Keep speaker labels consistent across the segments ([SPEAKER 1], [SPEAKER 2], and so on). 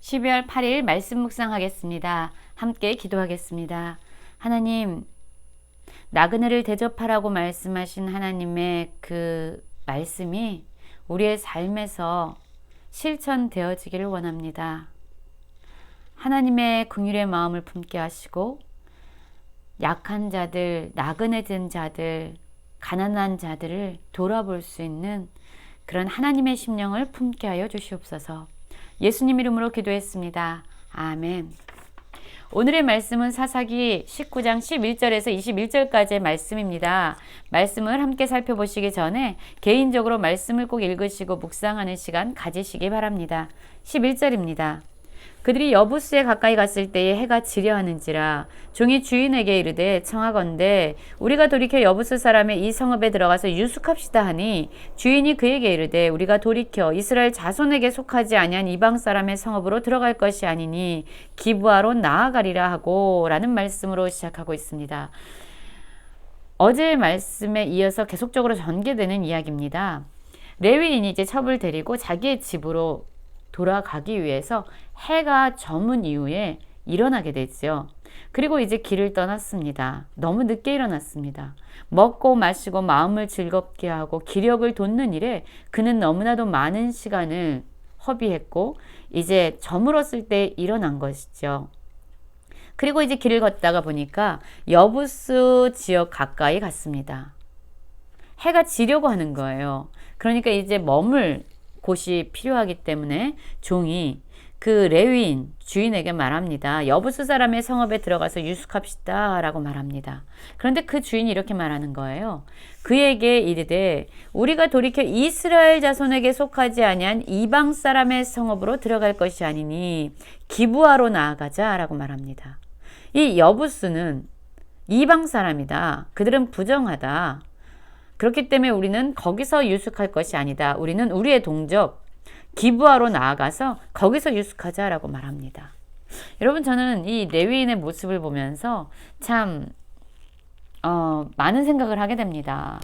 [SPEAKER 1] 12월 8일 말씀 묵상하겠습니다. 함께 기도하겠습니다. 하나님, 나그네를 대접하라고 말씀하신 하나님의 그 말씀이 우리의 삶에서 실천되어지기를 원합니다. 하나님의 긍휼의 마음을 품게 하시고 약한 자들, 나그네된 자들, 가난한 자들을 돌아볼 수 있는 그런 하나님의 심령을 품게 하여 주시옵소서. 예수님 이름으로 기도했습니다. 아멘. 오늘의 말씀은 사사기 19장 11절에서 21절까지의 말씀입니다. 말씀을 함께 살펴보시기 전에 개인적으로 말씀을 꼭 읽으시고 묵상하는 시간 가지시기 바랍니다. 11절입니다. 그들이 여부스에 가까이 갔을 때에 해가 지려하는지라 종이 주인에게 이르되 청하건대 우리가 돌이켜 여부스 사람의 이 성읍에 들어가서 유숙합시다 하니 주인이 그에게 이르되 우리가 돌이켜 이스라엘 자손에게 속하지 아니한 이방 사람의 성읍으로 들어갈 것이 아니니 기브아로 나아가리라 하고 라는 말씀으로 시작하고 있습니다. 어제의 말씀에 이어서 계속적으로 전개되는 이야기입니다. 레위인이 이제 첩을 데리고 자기의 집으로 돌아가기 위해서 해가 저문 이후에 일어나게 되죠. 그리고 이제 길을 떠났습니다. 너무 늦게 일어났습니다. 먹고 마시고 마음을 즐겁게 하고 기력을 돋는 일에 그는 너무나도 많은 시간을 허비했고 이제 저물었을 때 일어난 것이죠. 그리고 이제 길을 걷다가 보니까 여부스 지역 가까이 갔습니다. 해가 지려고 하는 거예요. 그러니까 이제 머물 곳이 필요하기 때문에 종이 그 레위인 주인에게 말합니다. 여부스 사람의 성읍에 들어가서 유숙합시다 라고 말합니다. 그런데 그 주인이 이렇게 말하는 거예요. 그에게 이르되 우리가 돌이켜 이스라엘 자손에게 속하지 아니한 이방 사람의 성읍으로 들어갈 것이 아니니 기브아로 나아가자 라고 말합니다. 이 여부스는 이방 사람이다. 그들은 부정하다. 그렇기 때문에 우리는 거기서 유숙할 것이 아니다. 우리는 우리의 동족 기브아로 나아가서 거기서 유숙하자라고 말합니다. 여러분, 저는 이 레위인의 모습을 보면서 참 많은 생각을 하게 됩니다.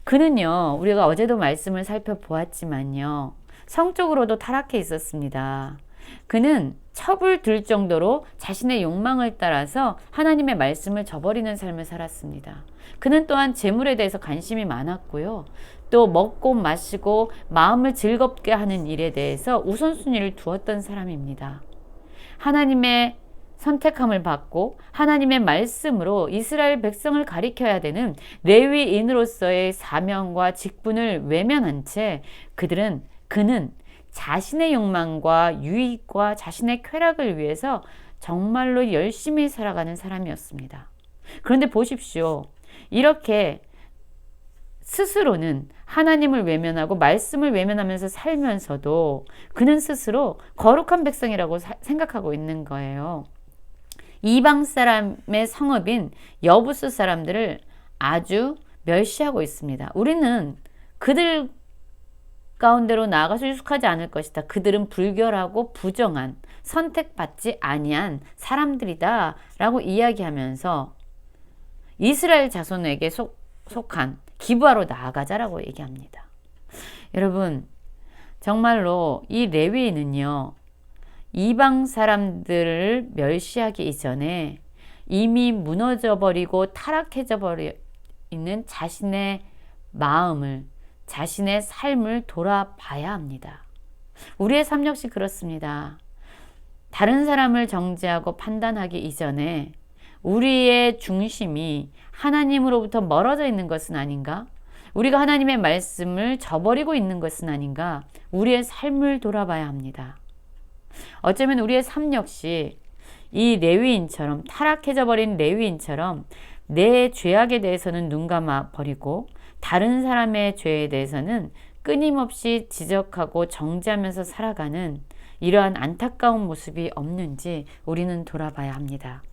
[SPEAKER 1] 그는요, 우리가 어제도 말씀을 살펴보았지만요, 성적으로도 타락해 있었습니다. 그는 첩을 들 정도로 자신의 욕망을 따라서 하나님의 말씀을 저버리는 삶을 살았습니다. 그는 또한 재물에 대해서 관심이 많았고요. 또 먹고 마시고 마음을 즐겁게 하는 일에 대해서 우선순위를 두었던 사람입니다. 하나님의 선택함을 받고 하나님의 말씀으로 이스라엘 백성을 가리켜야 되는 레위인으로서의 사명과 직분을 외면한 채 그는 자신의 욕망과 유익과 자신의 쾌락을 위해서 정말로 열심히 살아가는 사람이었습니다. 그런데 보십시오. 이렇게 스스로는 하나님을 외면하고 말씀을 외면하면서 살면서도 그는 스스로 거룩한 백성이라고 생각하고 있는 거예요. 이방 사람의 성읍인 여부스 사람들을 아주 멸시하고 있습니다. 우리는 그들 가운데로 나아가서 유숙하지 않을 것이다. 그들은 불결하고 부정한 선택받지 아니한 사람들이다 라고 이야기하면서 이스라엘 자손에게 속한 기브아로 나아가자라고 얘기합니다. 여러분, 정말로 이 레위인은요, 이방 사람들을 멸시하기 이전에 이미 무너져 버리고 타락해져 버리는 자신의 마음을, 자신의 삶을 돌아봐야 합니다. 우리의 삶 역시 그렇습니다. 다른 사람을 정죄하고 판단하기 이전에 우리의 중심이 하나님으로부터 멀어져 있는 것은 아닌가? 우리가 하나님의 말씀을 저버리고 있는 것은 아닌가? 우리의 삶을 돌아봐야 합니다. 어쩌면 우리의 삶 역시 이 레위인처럼, 타락해져 버린 레위인처럼 내 죄악에 대해서는 눈 감아 버리고 다른 사람의 죄에 대해서는 끊임없이 지적하고 정죄하면서 살아가는 이러한 안타까운 모습이 없는지 우리는 돌아봐야 합니다.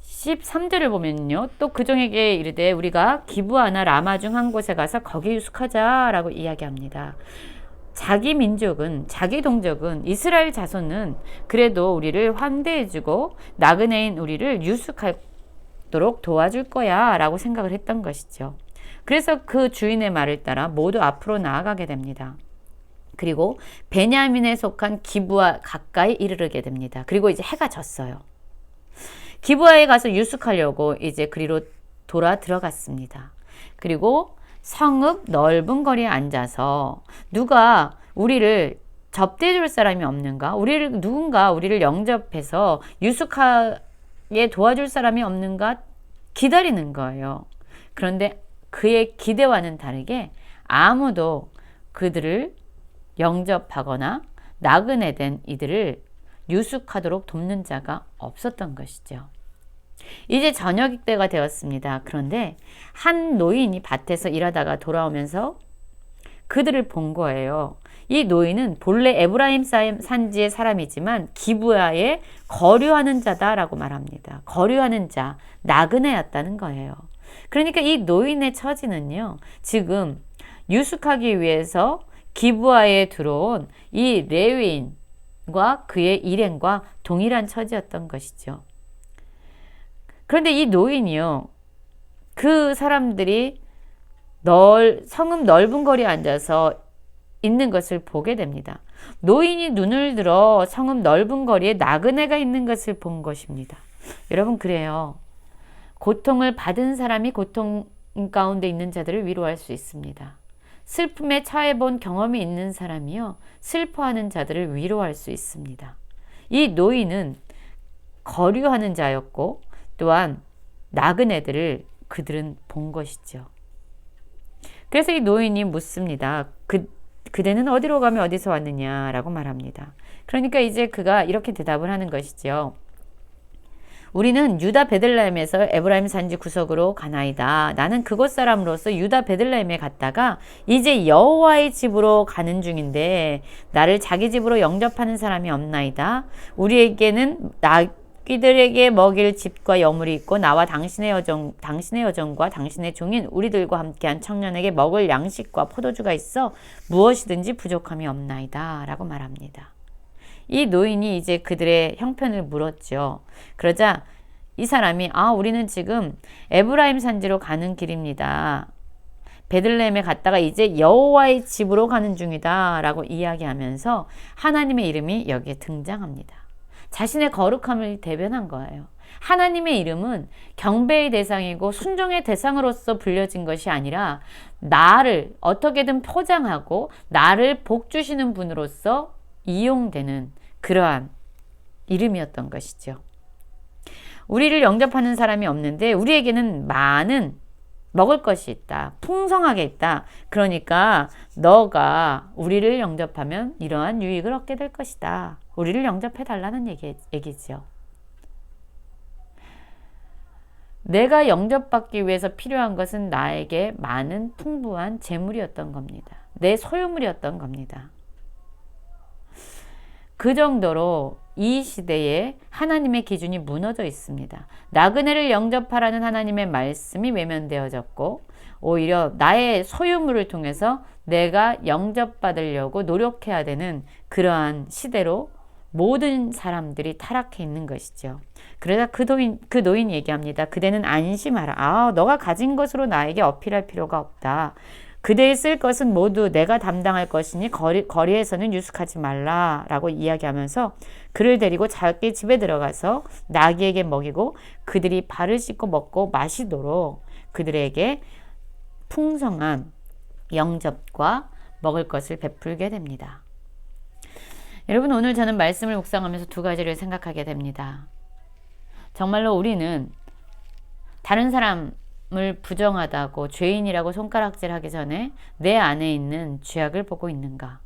[SPEAKER 1] 13절을 보면요, 또 그 종에게 이르되 우리가 기브아나 라마 중 한 곳에 가서 거기 유숙하자라고 이야기합니다. 자기 민족은, 자기 동족은, 이스라엘 자손은 그래도 우리를 환대해주고 나그네인 우리를 유숙하도록 도와줄 거야 라고 생각을 했던 것이죠. 그래서 그 주인의 말을 따라 모두 앞으로 나아가게 됩니다. 그리고 베냐민에 속한 기브아 가까이 이르게 됩니다. 그리고 이제 해가 졌어요. 기브아에 가서 유숙하려고 이제 그리로 돌아 들어갔습니다. 그리고 성읍 넓은 거리에 앉아서 누가 우리를 접대해 줄 사람이 없는가? 누군가 우리를 영접해서 유숙하게 도와줄 사람이 없는가? 기다리는 거예요. 그런데 그의 기대와는 다르게 아무도 그들을 영접하거나 나그네 된 이들을 유숙하도록 돕는 자가 없었던 것이죠. 이제 저녁 때가 되었습니다. 그런데 한 노인이 밭에서 일하다가 돌아오면서 그들을 본 거예요. 이 노인은 본래 에브라임 산지의 사람이지만 기브아에 거류하는 자다라고 말합니다. 거류하는 자, 나그네였다는 거예요. 그러니까 이 노인의 처지는요, 지금 유숙하기 위해서 기브아에 들어온 이 레위인과 그의 일행과 동일한 처지였던 것이죠. 그런데 이 노인이요, 그 사람들이 성읍 넓은 거리에 앉아서 있는 것을 보게 됩니다. 노인이 눈을 들어 성읍 넓은 거리에 나그네가 있는 것을 본 것입니다. 여러분, 그래요. 고통을 받은 사람이 고통 가운데 있는 자들을 위로할 수 있습니다. 슬픔에 처해 본 경험이 있는 사람이요, 슬퍼하는 자들을 위로할 수 있습니다. 이 노인은 거류하는 자였고 또한 나그네들을 그들은 본 것이죠. 그래서 이 노인이 묻습니다. 그대는 어디로 가며 어디서 왔느냐라고 말합니다. 그러니까 이제 그가 이렇게 대답을 하는 것이죠. 우리는 유다 베들레헴에서 에브라임 산지 구석으로 가나이다. 나는 그곳 사람으로서 유다 베들레헴에 갔다가 이제 여호와의 집으로 가는 중인데 나를 자기 집으로 영접하는 사람이 없나이다. 우리에게는 나귀들에게 먹일 집과 여물이 있고 나와 당신의 여종과 당신의 종인 우리들과 함께한 청년에게 먹을 양식과 포도주가 있어 무엇이든지 부족함이 없나이다 라고 말합니다. 이 노인이 이제 그들의 형편을 물었죠. 그러자 이 사람이 우리는 지금 에브라임 산지로 가는 길입니다. 베들레헴에 갔다가 이제 여호와의 집으로 가는 중이다 라고 이야기하면서 하나님의 이름이 여기에 등장합니다. 자신의 거룩함을 대변한 거예요. 하나님의 이름은 경배의 대상이고 순종의 대상으로서 불려진 것이 아니라 나를 어떻게든 포장하고 나를 복 주시는 분으로서 이용되는 그러한 이름이었던 것이죠. 우리를 영접하는 사람이 없는데 우리에게는 많은 먹을 것이 있다. 풍성하게 있다. 그러니까 너가 우리를 영접하면 이러한 유익을 얻게 될 것이다. 우리를 영접해 달라는 얘기죠. 내가 영접받기 위해서 필요한 것은 나에게 많은 풍부한 재물이었던 겁니다. 내 소유물이었던 겁니다. 그 정도로 이 시대에 하나님의 기준이 무너져 있습니다. 나그네를 영접하라는 하나님의 말씀이 외면되어졌고 오히려 나의 소유물을 통해서 내가 영접받으려고 노력해야 되는 그러한 시대로 모든 사람들이 타락해 있는 것이죠. 그러자 그 노인 얘기합니다. 그대는 안심하라. 너가 가진 것으로 나에게 어필할 필요가 없다. 그대의 쓸 것은 모두 내가 담당할 것이니 거리에서는 유숙하지 말라 라고 이야기하면서 그를 데리고 자기 집에 들어가서 나귀에게 먹이고 그들이 발을 씻고 먹고 마시도록 그들에게 풍성한 영접과 먹을 것을 베풀게 됩니다. 여러분, 오늘 저는 말씀을 묵상하면서 두 가지를 생각하게 됩니다. 정말로 우리는 다른 사람을 부정하다고 죄인이라고 손가락질하기 전에 내 안에 있는 죄악을 보고 있는가?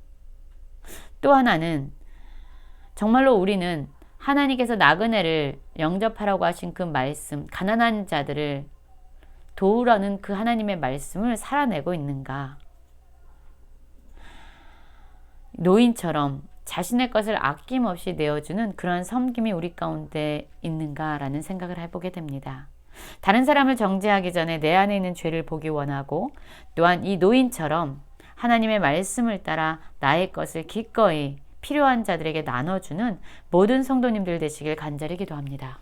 [SPEAKER 1] 또 하나는 정말로 우리는 하나님께서 나그네를 영접하라고 하신 그 말씀, 가난한 자들을 도우라는 그 하나님의 말씀을 살아내고 있는가? 노인처럼 자신의 것을 아낌없이 내어주는 그러한 섬김이 우리 가운데 있는가라는 생각을 해보게 됩니다. 다른 사람을 정죄하기 전에 내 안에 있는 죄를 보기 원하고 또한 이 노인처럼 하나님의 말씀을 따라 나의 것을 기꺼이 필요한 자들에게 나눠주는 모든 성도님들 되시길 간절히 기도합니다.